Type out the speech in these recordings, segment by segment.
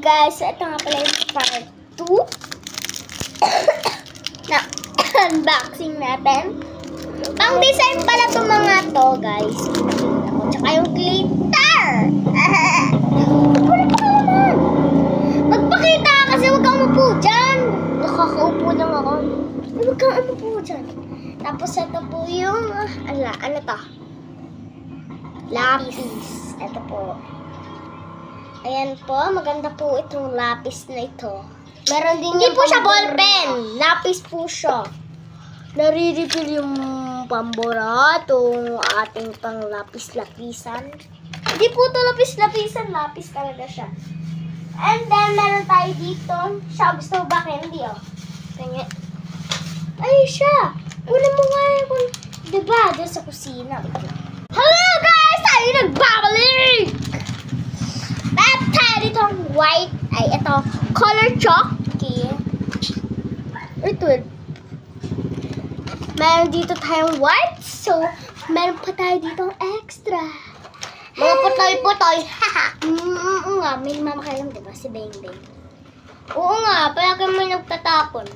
guys, ito nga pala yung part 2 na unboxing natin. Pang design pala itong mga to, guys. Tsaka yung glitter. Kulit ka naman. Magpakita ka kasi huwag kang umupo dyan. Nakakaupo lang ako. Huwag kang umupo dyan. Tapos ito po yung, ano to? Lapis. Ito po. Ayan po, maganda po itong lapis na ito. Meron din hindi po siya ballpen. Lapis po siya. Nare-refill yung pambura, itong ating pang lapis-lapisan. Hindi po ito lapis-lapisan, lapis talaga siya. And then, meron tayo dito. Siya, gusto mo ba candy, oh? Kanya. Ay, siya. Kunin mo nga yun. Diba? Doon sa kusina. Hello, guys! Tayo nagbabalik! Meron tayo dito white. Ay, ito. Color chalk. Okay. Ito. Meron dito tayong white. So, meron pa tayo dito extra. Mga putoy-putoy. Oo nga, may mamakailang, diba? Si Beng Beng. Oo nga, palagi mo nagtatapon.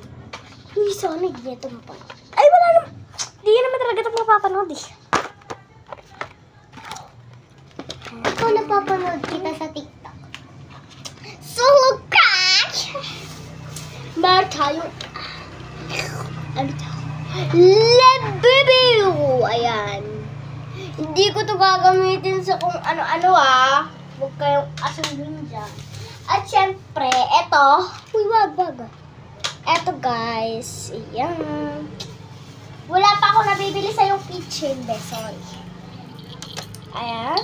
Uy, Sonic, dito mo pa. Ay, wala naman. Di naman talaga ito mapapanood eh. Ito napapanood kita sa TikTok. So, catch! Meron tayong ano ito? Lebibiw! Ayan. Hindi ko to gagamitin sa kung ano-ano ah. Huwag kayong asundin dyan. At syempre, eto. Uy, wag. Eto guys. Ayan. Wala pa ako nabibili sa yung kitchen. Sorry. Ayan.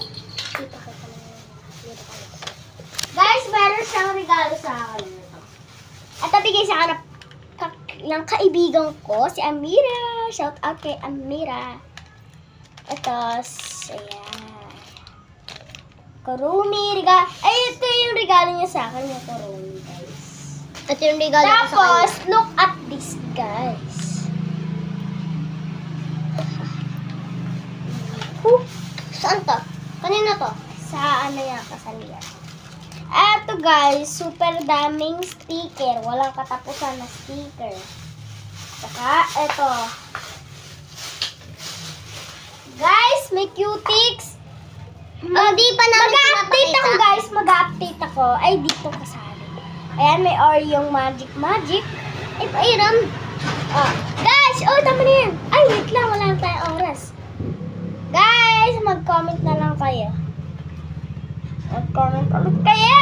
Guys, meron siyang regalo sa akin. At bigay sa akin ng kaibigan ko, si Amira. Shout out kay Amira. Ito, ayan. Kurumi, regalo. Ay, ito yung regalo niya sa akin, yung kurumi, guys. Ito yung regalo niya sa akin. Tapos, look at this, guys. Saan to? Kanina to? Sa ano yan, kasalian. Eto guys, super daming sticker. Walang katapusan na sticker. Saka, eto. Guys, may cutics. Hindi pa namin mag-update ako guys. Mag-update ako. Ay, dito kasali. Ayan, may Oreong Magic. Ay, pairam. Guys, tama na yan. Ay, wait lang. Wala na tayong oras. Guys, mag-comment na lang kayo. Mag-comment ulit kayo.